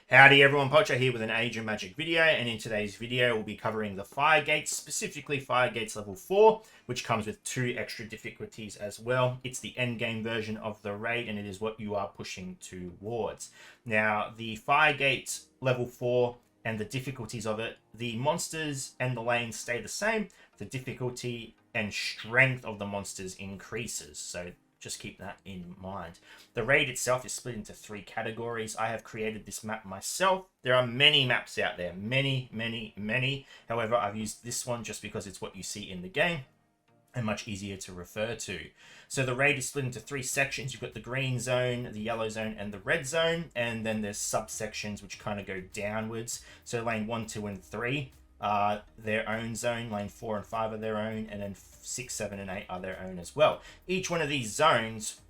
Howdy everyone, Pocho here with an Age of Magic video, and in today's video we'll be covering the Fire Gates, specifically Fire Gates level 4, which comes with 2 extra difficulties as well. It's the endgame version of the raid, and it is what you are pushing towards. Now, the Fire Gates level 4 and the difficulties of it, the monsters and the lanes stay the same. The difficulty and strength of the monsters increases, so just keep that in mind. The raid itself is split into 3 categories. I have created this map myself. There are many maps out there, many. However, I've used this one just because it's what you see in the game and much easier to refer to. So the raid is split into 3 sections. You've got the green zone, the yellow zone, and the red zone, and then there's subsections which kind of go downwards. So lane 1, 2, and 3 are their own zone, lane 4 and 5 are their own, and then 6, 7, and 8 are their own as well. Each one of these zones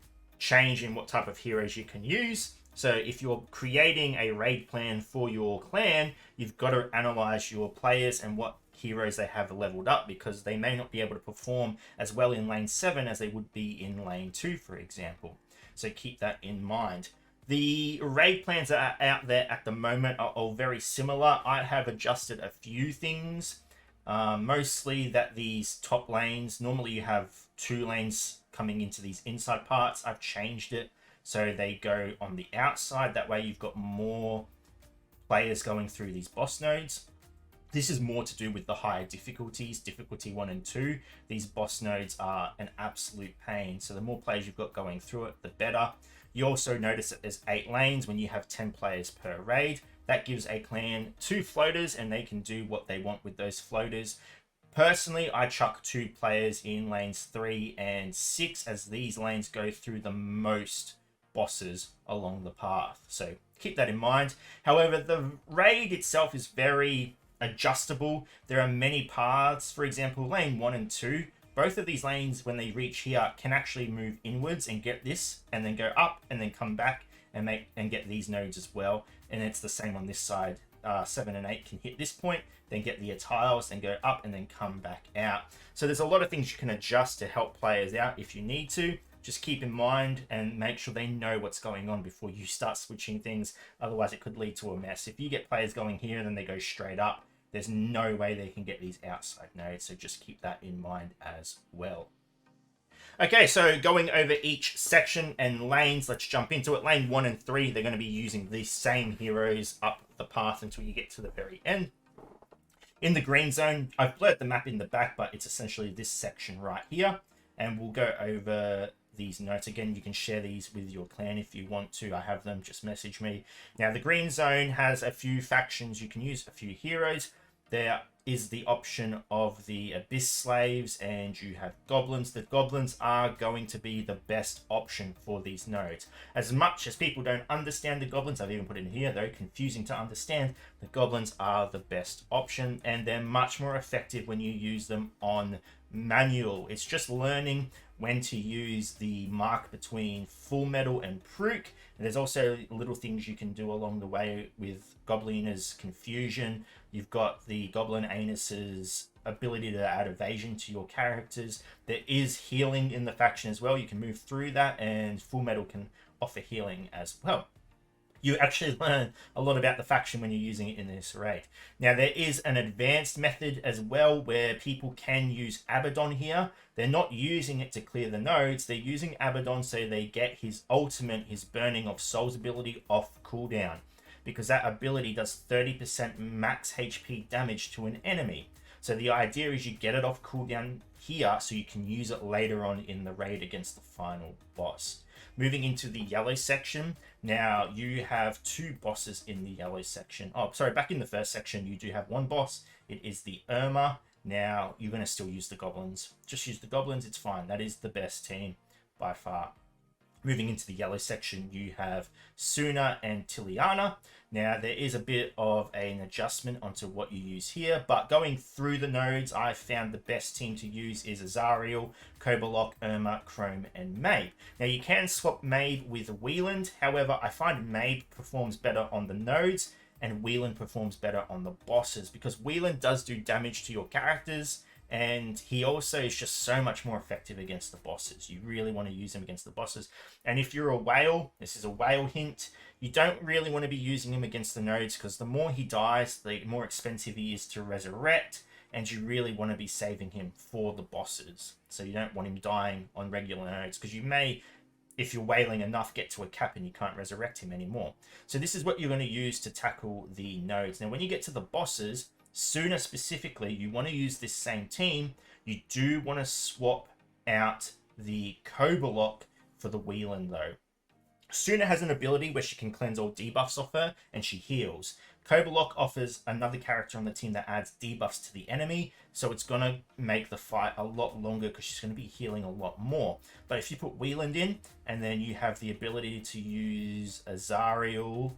change in what type of heroes you can use. So if you're creating a raid plan for your clan, you've got to analyze your players and what heroes they have leveled up, because they may not be able to perform as well in lane 7 as they would be in lane 2, for example. So keep that in mind. The raid plans that are out there at the moment are all very similar. I have adjusted a few things. Mostly that these top lanes, normally you have 2 lanes coming into these inside parts. I've changed it so they go on the outside. That way you've got more players going through these boss nodes. This is more to do with the higher difficulties, difficulty 1 and 2. These boss nodes are an absolute pain. So the more players you've got going through it, the better. You also notice that there's 8 lanes when you have 10 players per raid. That gives a clan 2 floaters, and they can do what they want with those floaters. Personally, I chuck 2 players in lanes 3 and 6, as these lanes go through the most bosses along the path. So keep that in mind. However, the raid itself is very adjustable. There are many paths. For example, lane 1 and 2. Both of these lanes, when they reach here, can actually move inwards and get this, and then go up and then come back and get these nodes as well. And it's the same on this side. 7 and 8 can hit this point, then get the tiles, then go up and then come back out. So there's a lot of things you can adjust to help players out if you need to. Just keep in mind and make sure they know what's going on before you start switching things. Otherwise, it could lead to a mess. If you get players going here and then they go straight up, there's no way they can get these outside nodes, so just keep that in mind as well. Okay, so going over each section and lanes, let's jump into it. Lane 1 and 3, they're going to be using these same heroes up the path until you get to the very end. In the green zone, I've blurred the map in the back, but it's essentially this section right here. And we'll go over these notes. Again, you can share these with your clan if you want to. I have them, just message me. Now, the green zone has a few factions you can use, a few heroes. There is the option of the Abyss Slaves, and you have Goblins. The Goblins are going to be the best option for these nodes. As much as people don't understand the Goblins, I've even put it in here though, confusing to understand, the Goblins are the best option, and they're much more effective when you use them on manual. It's just learning when to use the mark between Full Metal and Prook. And there's also little things you can do along the way with Goblina's Confusion. You've got the Goblin Anus's ability to add evasion to your characters. There is healing in the faction as well. You can move through that, and Full Metal can offer healing as well. You actually learn a lot about the faction when you're using it in this raid. Now, there is an advanced method as well where people can use Abaddon here. They're not using it to clear the nodes. They're using Abaddon so they get his ultimate, his Burning of Souls ability, off cooldown, because that ability does 30% max HP damage to an enemy. So the idea is you get it off cooldown here so you can use it later on in the raid against the final boss. Moving into the yellow section, now you have 2 bosses in the yellow section. Oh, sorry, back in the first section, you do have 1 boss. It is the Irma. Now, you're going to still use the Goblins. Just use the Goblins, it's fine. That is the best team by far. Moving into the yellow section, you have Suna and Tiliana. Now, there is a bit of an adjustment onto what you use here, but going through the nodes, I found the best team to use is Azariel, Kobolok, Irma, Chrome, and Mabe. Now, you can swap Mabe with Wieland. However, I find Mabe performs better on the nodes, and Wieland performs better on the bosses, because Wieland does do damage to your characters, And he also is just so much more effective against the bosses. You really want to use him against the bosses. And if you're a whale, this is a whale hint, you don't really want to be using him against the nodes, because the more he dies, the more expensive he is to resurrect, and you really want to be saving him for the bosses. So you don't want him dying on regular nodes, because you may, if you're whaling enough, get to a cap and you can't resurrect him anymore. So this is what you're going to use to tackle the nodes. Now when you get to the bosses, Suna specifically, you want to use this same team. You do want to swap out the Kobolok for the Wieland though. Suna has an ability where she can cleanse all debuffs off her and she heals. Kobolok offers another character on the team that adds debuffs to the enemy, so it's going to make the fight a lot longer because she's going to be healing a lot more. But if you put Wieland in, and then you have the ability to use Azariel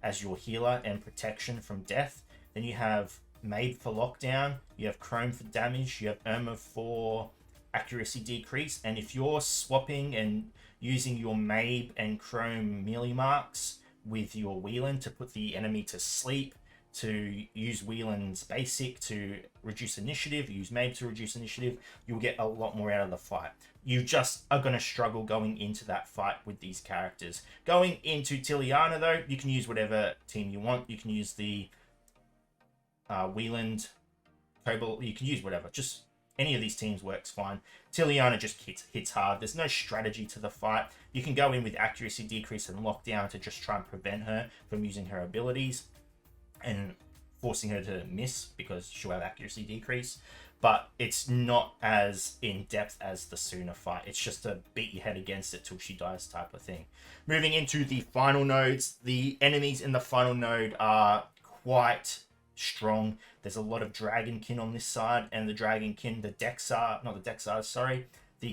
as your healer and protection from death, then you have Mabe for lockdown, you have Chrome for damage, you have Irma for accuracy decrease, and if you're swapping and using your Mabe and Chrome melee marks with your Wieland to put the enemy to sleep, to use Wieland's basic to reduce initiative, use Mabe to reduce initiative, you'll get a lot more out of the fight. You just are going to struggle going into that fight with these characters. Going into Tiliana though, you can use whatever team you want. You can use the Wieland, Cobalt, you can use whatever. Just any of these teams works fine. Tiliana just hits hard. There's no strategy to the fight. You can go in with accuracy decrease and lockdown to just try and prevent her from using her abilities and forcing her to miss because she'll have accuracy decrease. But it's not as in-depth as the Suna fight. It's just to beat your head against it till she dies type of thing. Moving into the final nodes, the enemies in the final node are quite strong. There's a lot of Dragonkin on this side, and the Dragonkin, the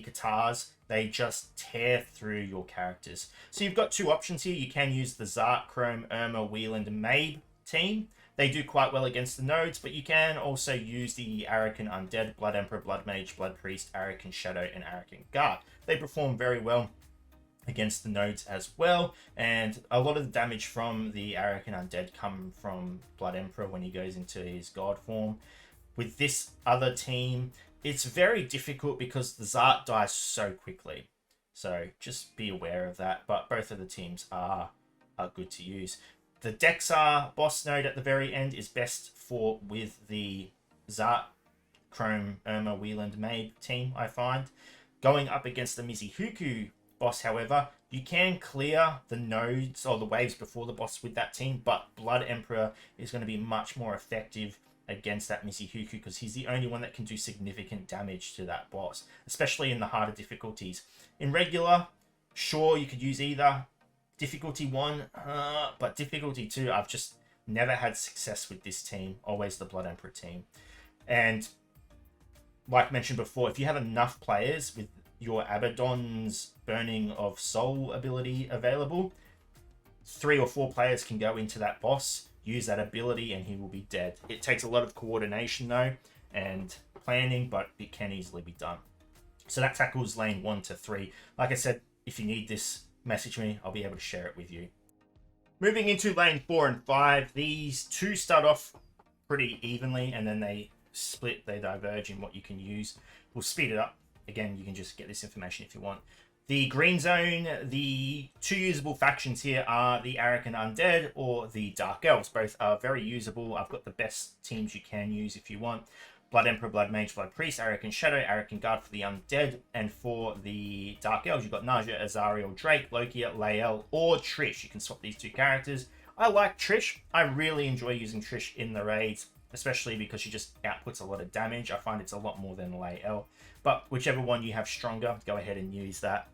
Katars, they just tear through your characters. So you've got two options here. You can use the Zart, Chrome, Irma, Wieland, and Mabe team. They do quite well against the nodes, but you can also use the Arakan Undead, Blood Emperor, Blood Mage, Blood Priest, Arakan Shadow, and Arakan Guard. They perform very well against the nodes as well, and a lot of the damage from the Arakan Undead come from Blood Emperor when he goes into his god form. With this other team, it's very difficult because the Zart dies so quickly, so just be aware of that. But both of the teams are good to use. The Dexar boss node at the very end is best for with the Zart, Chrome, Irma, Wieland, Mabe team, I find. Going up against the Mizuhuku boss, however, you can clear the nodes or the waves before the boss with that team, but Blood Emperor is going to be much more effective against that Mizuhuku because he's the only one that can do significant damage to that boss, especially in the harder difficulties. In regular, sure, you could use either. Difficulty 1, but difficulty 2, I've just never had success with this team. Always the Blood Emperor team. And like mentioned before, if you have enough players with your Abaddon's Burning of Soul ability available, 3 or 4 players can go into that boss, use that ability, and he will be dead. It takes a lot of coordination though and planning, but it can easily be done. So that tackles lane 1 to 3. Like I said, if you need this, message me, I'll be able to share it with you. Moving into lane 4 and 5, these two start off pretty evenly and then they split, they diverge in what you can use. We'll speed it up. Again, you can just get this information if you want. The green zone, the two usable factions here are the Arakan Undead or the Dark Elves. Both are very usable. I've got the best teams you can use if you want. Blood Emperor, Blood Mage, Blood Priest, Arakan Shadow, Arakan Guard for the Undead. And for the Dark Elves, you've got Naja, Azariel, Drake, Lokia, Lael, or Trish. You can swap these two characters. I like Trish. I really enjoy using Trish in the raids, especially because she just outputs a lot of damage. I find it's a lot more than Lael. But whichever one you have stronger, go ahead and use that.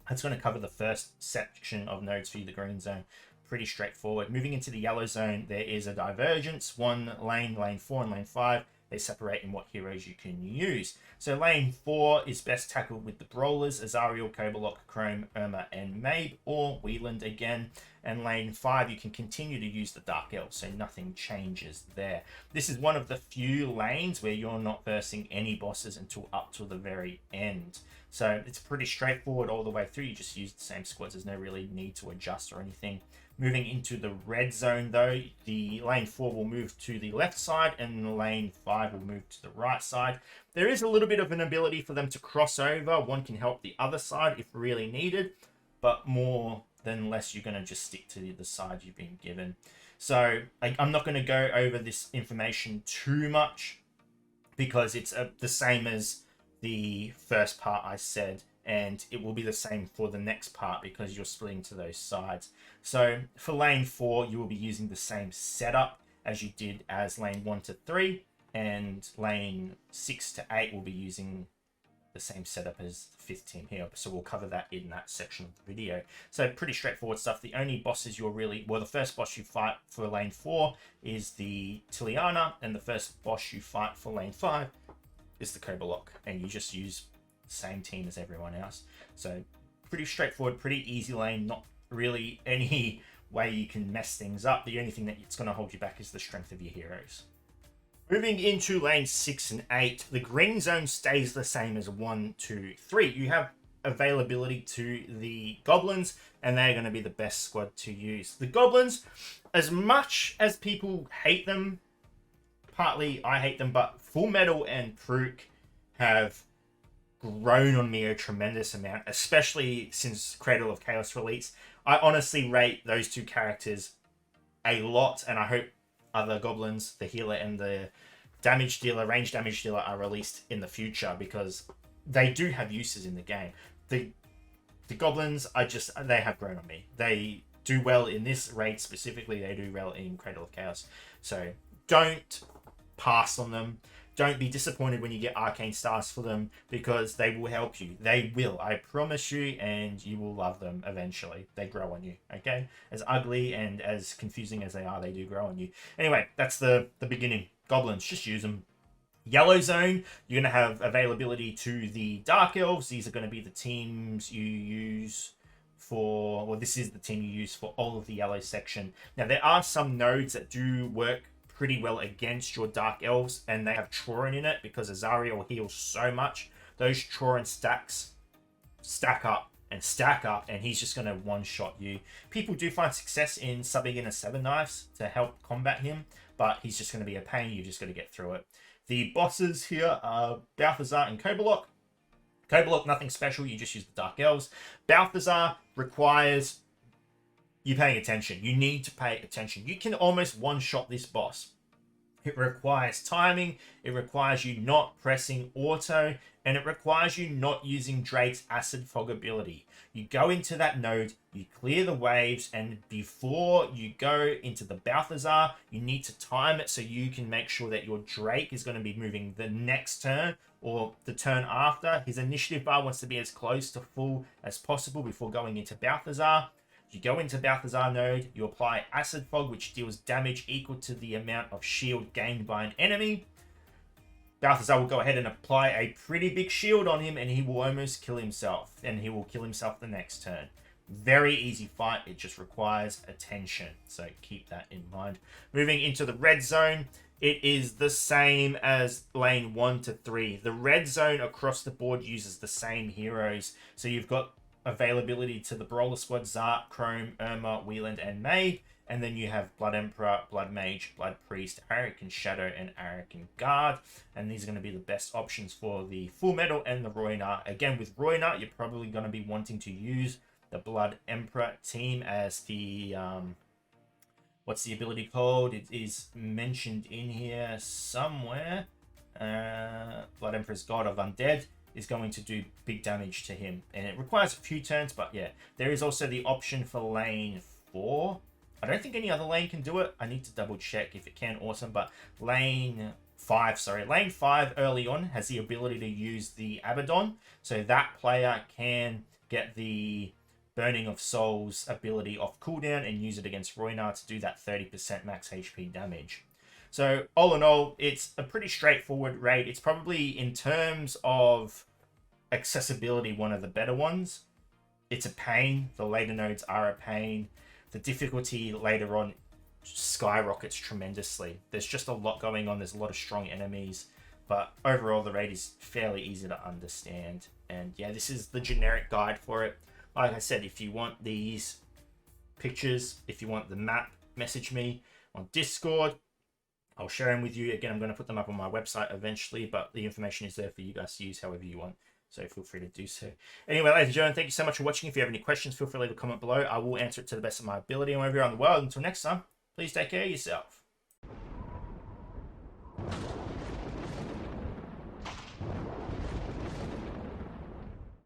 That's going to cover the first section of nodes for you, the green zone. Pretty straightforward. Moving into the yellow zone, there is a divergence. One lane, lane 4 and lane 5. They separate in what heroes you can use. So lane 4 is best tackled with the Brawlers, Azariel, Kobolok, Chrome, Irma, and Mabe, or Wieland again. And lane 5, you can continue to use the Dark Elves, so nothing changes there. This is one of the few lanes where you're not versing any bosses until up to the very end. So it's pretty straightforward all the way through. You just use the same squads. There's no really need to adjust or anything. Moving into the red zone, though, the lane 4 will move to the left side and the lane 5 will move to the right side. There is a little bit of an ability for them to cross over. One can help the other side if really needed, but more than less, you're going to just stick to the side you've been given. So I'm not going to go over this information too much because it's the same as the first part I said, and it will be the same for the next part because you're splitting to those sides. So for lane 4, you will be using the same setup as you did as lane 1 to 3, and lane 6 to 8 will be using the same setup as the 5th team here. So we'll cover that in that section of the video. So pretty straightforward stuff. The only bosses you're really, well, the first boss you fight for lane 4 is the Tiliana, and the first boss you fight for lane 5 is the Cobra-Lock, and you just use the same team as everyone else. So pretty straightforward, pretty easy lane, not really any way you can mess things up. The only thing that's going to hold you back is the strength of your heroes. Moving into lane 6 and 8, the green zone stays the same as 1, 2, 3. You have availability to the goblins, and they're going to be the best squad to use. The goblins, as much as people hate them, partly I hate them, but Full Metal and Prook have grown on me a tremendous amount, especially since Cradle of Chaos release. I honestly rate those two characters a lot, and I hope other goblins, the healer and the damage dealer, range damage dealer, are released in the future because they do have uses in the game. The goblins, they have grown on me. They do well in this raid specifically. They do well in Cradle of Chaos. So don't pass on them. Don't be disappointed when you get arcane stars for them because they will help you. They will, I promise you, and you will love them eventually. They grow on you, okay? As ugly and as confusing as they are, they do grow on you. Anyway, that's the beginning. Goblins, just use them. Yellow zone, you're going to have availability to the Dark Elves. These are going to be the teams you use for, well, this is the team you use for all of the yellow section. Now, there are some nodes that do work pretty well against your Dark Elves, and they have Troran in it because Azariel heals so much. Those Troran stacks stack up, and he's just going to one-shot you. People do find success in subbing in a Seven Knives to help combat him, but he's just going to be a pain. You just got to get through it. The bosses here are Balthazar and Cobra-Lock. Cobra-Lock, nothing special. You just use the Dark Elves. Balthazar requires you paying attention. You need to pay attention. You can almost one-shot this boss. It requires timing, it requires you not pressing auto, and it requires you not using Drake's Acid Fog ability. You go into that node, you clear the waves, and before you go into the Balthazar, you need to time it so you can make sure that your Drake is going to be moving the next turn or the turn after. His initiative bar wants to be as close to full as possible before going into Balthazar. You go into Balthazar node, you apply Acid Fog, which deals damage equal to the amount of shield gained by an enemy. Balthazar will go ahead and apply a pretty big shield on him, and he will almost kill himself. And he will kill himself the next turn. Very easy fight, it just requires attention. So keep that in mind. Moving into the red zone, it is the same as lane 1 to 3. The red zone across the board uses the same heroes. So you've got availability to the Brawler Squad, Zark, Chrome, Irma, Wieland, and May. And then you have Blood Emperor, Blood Mage, Blood Priest, Arakan Shadow, and Arakan Guard. And these are going to be the best options for the Full Metal and the Roinar. Again, with Roinar, you're probably going to be wanting to use the Blood Emperor team as the... what's the ability called? It is mentioned in here somewhere. Blood Emperor's God of Undead is going to do big damage to him, and it requires a few turns, but yeah, there is also the option for lane 4. I don't think any other lane can do it. I need to double check. If it can, awesome, but lane 5 early on has the ability to use the Abaddon, so that player can get the Burning of Souls ability off cooldown and use it against Roinar to do that 30% max HP damage. So all in all, it's a pretty straightforward raid. It's probably, in terms of accessibility, one of the better ones. It's a pain. The later nodes are a pain. The difficulty later on skyrockets tremendously. There's just a lot going on. There's a lot of strong enemies. But overall, the raid is fairly easy to understand. And yeah, this is the generic guide for it. Like I said, if you want these pictures. If you want the map, message me on Discord. I'll share them with you. Again, I'm going to put them up on my website eventually, but the information is there for you guys to use however you want. So feel free to do so. Anyway, ladies and gentlemen, thank you so much for watching. If you have any questions, feel free to leave a comment below. I will answer it to the best of my ability and wherever you're on the world. Until next time, please take care of yourself.